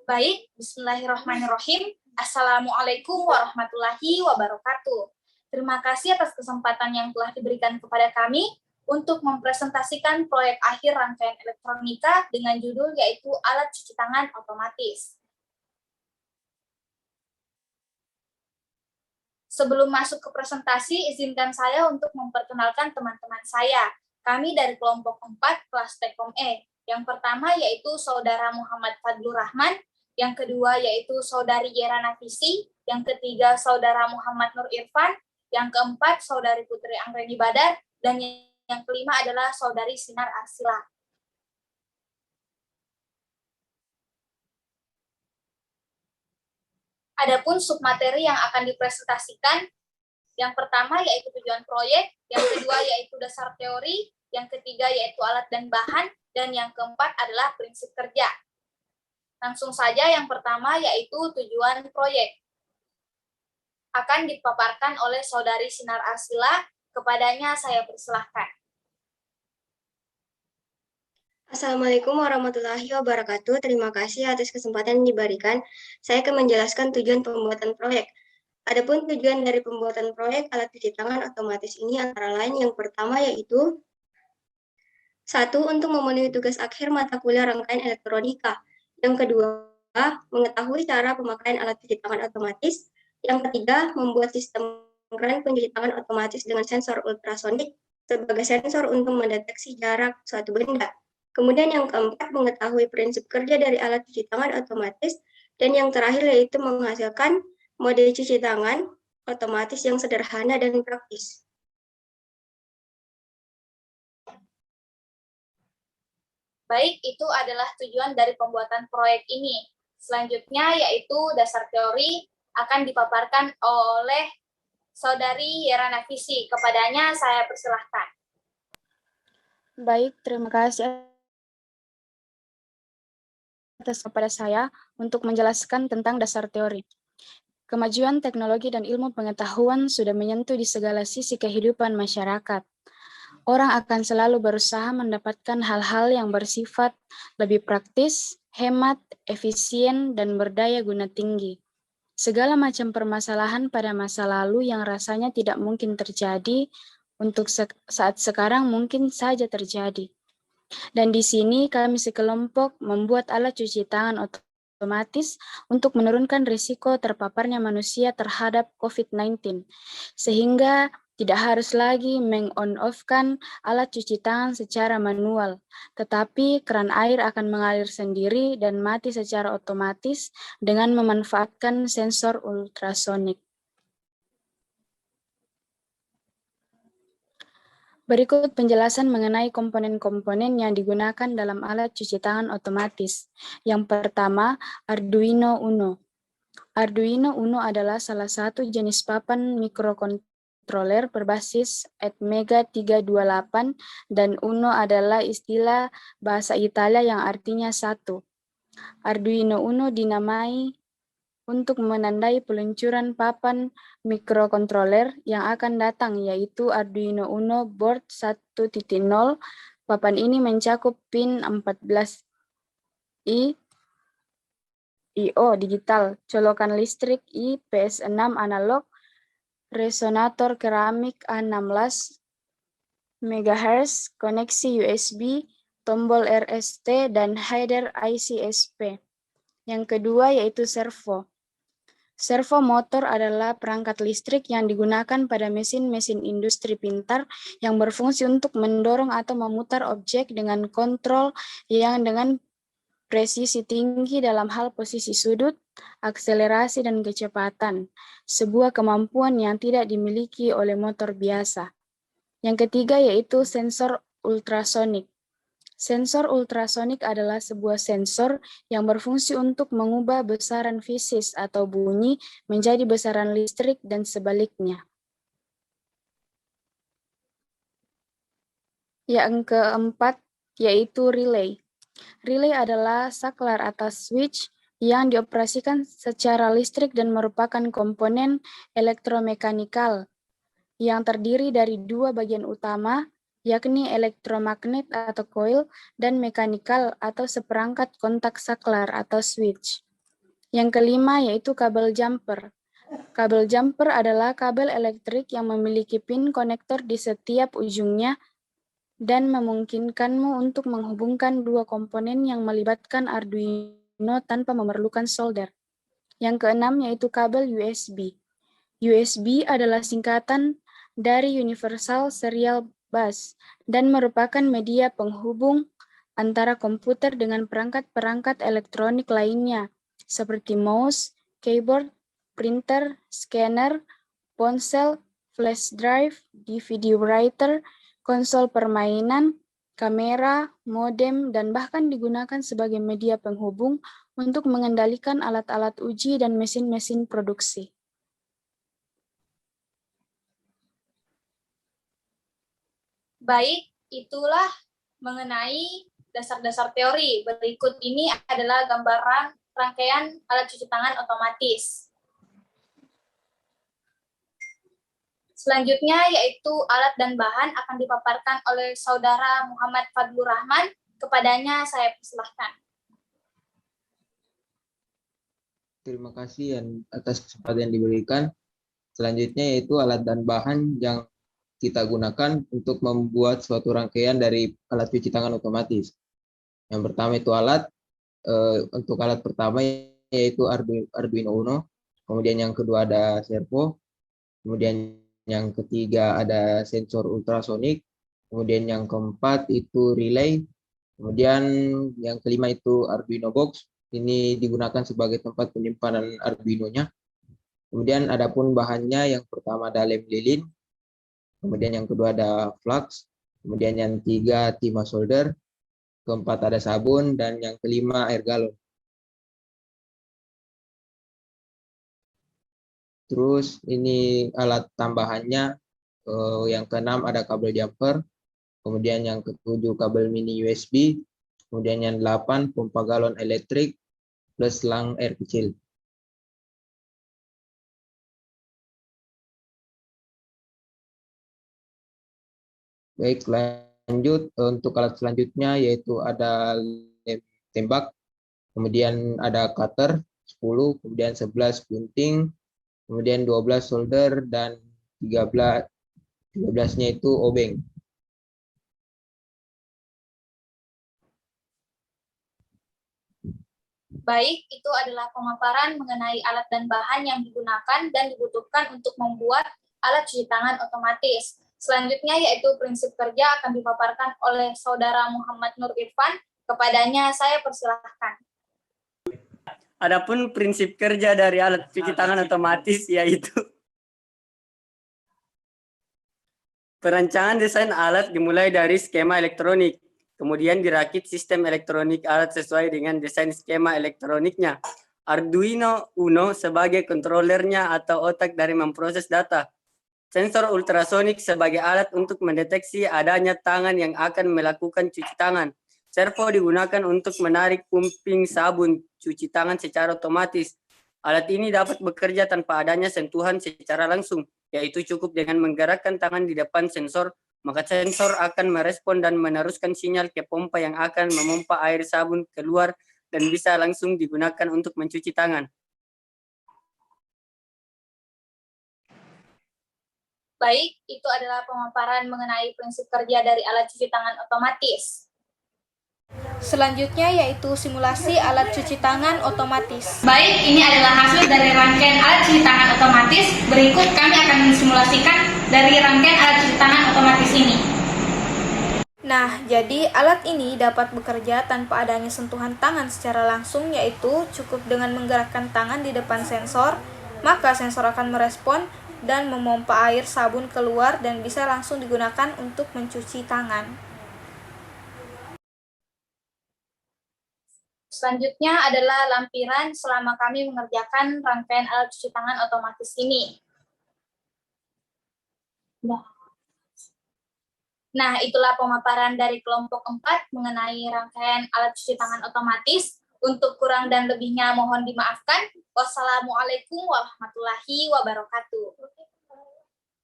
Baik, bismillahirrahmanirrahim. Assalamualaikum warahmatullahi wabarakatuh. Terima kasih atas kesempatan yang telah diberikan kepada kami untuk mempresentasikan proyek akhir rangkaian elektronika dengan judul yaitu alat cuci tangan otomatis. Sebelum masuk ke presentasi, izinkan saya untuk memperkenalkan teman-teman saya. Kami dari kelompok 4 kelas Tekom E. Yang pertama yaitu Saudara Muhammad Fadlur Rahman, yang kedua yaitu Saudari Yera Nafisi, yang ketiga Saudara Muhammad Nur Irfan, yang keempat Saudari Putri Anggreni Badar, dan yang kelima adalah Saudari Sinar Arsila. Adapun submateri yang akan dipresentasikan, yang pertama yaitu tujuan proyek, yang kedua yaitu dasar teori, yang ketiga yaitu alat dan bahan, dan yang keempat adalah prinsip kerja. Langsung saja yang pertama yaitu tujuan proyek. Akan dipaparkan oleh Saudari Sinar Arsila, kepadanya saya persilahkan. Assalamualaikum warahmatullahi wabarakatuh. Terima kasih atas kesempatan yang diberikan. Saya akan menjelaskan tujuan pembuatan proyek. Adapun tujuan dari pembuatan proyek alat cuci tangan otomatis ini antara lain yang pertama yaitu 1. Untuk memenuhi tugas akhir mata kuliah rangkaian elektronika. Yang kedua, mengetahui cara pemakaian alat cuci tangan otomatis. Yang ketiga, membuat sistem keran pencuci tangan otomatis dengan sensor ultrasonik sebagai sensor untuk mendeteksi jarak suatu benda. Kemudian yang keempat, mengetahui prinsip kerja dari alat cuci tangan otomatis. Dan yang terakhir yaitu menghasilkan mode cuci tangan otomatis yang sederhana dan praktis. Baik, itu adalah tujuan dari pembuatan proyek ini. Selanjutnya yaitu dasar teori akan dipaparkan oleh Saudari Yera Nafisi. Kepadanya saya persilahkan. Baik, terima kasih atas kepada saya untuk menjelaskan tentang dasar teori. Kemajuan teknologi dan ilmu pengetahuan sudah menyentuh di segala sisi kehidupan masyarakat. Orang akan selalu berusaha mendapatkan hal-hal yang bersifat lebih praktis, hemat, efisien, dan berdaya guna tinggi. Segala macam permasalahan pada masa lalu yang rasanya tidak mungkin terjadi, untuk saat sekarang mungkin saja terjadi. Dan di sini kami sekelompok membuat alat cuci tangan otomatis untuk menurunkan risiko terpaparnya manusia terhadap COVID-19, sehingga tidak harus lagi meng-on-off-kan alat cuci tangan secara manual, tetapi keran air akan mengalir sendiri dan mati secara otomatis dengan memanfaatkan sensor ultrasonik. Berikut penjelasan mengenai komponen-komponen yang digunakan dalam alat cuci tangan otomatis. Yang pertama, Arduino Uno. Arduino Uno adalah salah satu jenis papan mikrokontroler berbasis Atmega 328 dan Uno adalah istilah bahasa Italia yang artinya satu. Arduino Uno dinamai untuk menandai peluncuran papan mikrokontroler yang akan datang, yaitu Arduino Uno Board 1.0. Papan ini mencakup pin 14I, I/O digital, colokan listrik I, PS6 analog, resonator keramik A16 MHz, koneksi USB, tombol RST, dan header IC/SP. Yang kedua yaitu servo. Servo motor adalah perangkat listrik yang digunakan pada mesin-mesin industri pintar yang berfungsi untuk mendorong atau memutar objek dengan kontrol yang dengan presisi tinggi dalam hal posisi sudut, akselerasi, dan kecepatan, sebuah kemampuan yang tidak dimiliki oleh motor biasa. Yang ketiga yaitu sensor ultrasonik. Sensor ultrasonik adalah sebuah sensor yang berfungsi untuk mengubah besaran fisis atau bunyi menjadi besaran listrik dan sebaliknya. Yang keempat yaitu relay. Relay adalah saklar atas switch yang dioperasikan secara listrik dan merupakan komponen elektromekanikal yang terdiri dari dua bagian utama, yakni elektromagnet atau coil, dan mekanikal atau seperangkat kontak saklar atau switch. Yang kelima yaitu kabel jumper. Kabel jumper adalah kabel elektrik yang memiliki pin konektor di setiap ujungnya dan memungkinkanmu untuk menghubungkan dua komponen yang melibatkan Arduino tanpa memerlukan solder. Yang keenam yaitu kabel USB. USB adalah singkatan dari Universal Serial Bus dan merupakan media penghubung antara komputer dengan perangkat-perangkat elektronik lainnya, seperti mouse, keyboard, printer, scanner, ponsel, flash drive, DVD writer, konsol permainan, kamera, modem, dan bahkan digunakan sebagai media penghubung untuk mengendalikan alat-alat uji dan mesin-mesin produksi. Baik, itulah mengenai dasar-dasar teori. Berikut ini adalah gambaran rangkaian alat cuci tangan otomatis. Selanjutnya yaitu alat dan bahan akan dipaparkan oleh Saudara Muhammad Fadlur Rahman. Kepadanya saya persilahkan. Terima kasih atas kesempatan yang diberikan. Selanjutnya yaitu alat dan bahan yang kita gunakan untuk membuat suatu rangkaian dari alat cuci tangan otomatis. Yang pertama itu untuk alat pertama yaitu Arduino Uno, kemudian yang kedua ada servo, kemudian yang ketiga ada sensor ultrasonik, kemudian yang keempat itu relay, kemudian yang kelima itu Arduino box. Ini digunakan sebagai tempat penyimpanan Arduino-nya. Kemudian adapun bahannya yang pertama ada lem lilin, kemudian yang kedua ada flux, kemudian yang ketiga timah solder, keempat ada sabun, dan yang kelima air galon. Terus ini alat tambahannya, yang keenam ada kabel jumper, kemudian yang ketujuh kabel mini USB, kemudian yang 8 pompa galon elektrik plus selang air kecil. Baik, lanjut untuk alat selanjutnya yaitu ada lem tembak, kemudian ada cutter 10, kemudian 11 gunting, kemudian 12 solder, dan 13-nya itu obeng. Baik, itu adalah pemaparan mengenai alat dan bahan yang digunakan dan dibutuhkan untuk membuat alat cuci tangan otomatis. Selanjutnya yaitu prinsip kerja akan dipaparkan oleh Saudara Muhammad Nur Irfan. Kepadanya saya persilahkan. Adapun prinsip kerja dari alat cuci tangan otomatis yaitu perancangan desain alat dimulai dari skema elektronik, kemudian dirakit sistem elektronik alat sesuai dengan desain skema elektroniknya. Arduino Uno sebagai kontrolernya atau otak dari memproses data. Sensor ultrasonik sebagai alat untuk mendeteksi adanya tangan yang akan melakukan cuci tangan. Servo digunakan untuk menarik pumping sabun cuci tangan secara otomatis. Alat ini dapat bekerja tanpa adanya sentuhan secara langsung, yaitu cukup dengan menggerakkan tangan di depan sensor, maka sensor akan merespon dan meneruskan sinyal ke pompa yang akan memompa air sabun keluar dan bisa langsung digunakan untuk mencuci tangan. Baik, itu adalah pemaparan mengenai prinsip kerja dari alat cuci tangan otomatis. Selanjutnya yaitu simulasi alat cuci tangan otomatis. Baik, ini adalah hasil dari rangkaian alat cuci tangan otomatis. Berikut kami akan mensimulasikan dari rangkaian alat cuci tangan otomatis ini. Nah, jadi alat ini dapat bekerja tanpa adanya sentuhan tangan secara langsung, yaitu cukup dengan menggerakkan tangan di depan sensor, maka sensor akan merespon dan memompa air sabun keluar dan bisa langsung digunakan untuk mencuci tangan. Selanjutnya adalah lampiran selama kami mengerjakan rangkaian alat cuci tangan otomatis ini. Nah, itulah pemaparan dari kelompok 4 mengenai rangkaian alat cuci tangan otomatis. Untuk kurang dan lebihnya mohon dimaafkan. Wassalamualaikum warahmatullahi wabarakatuh.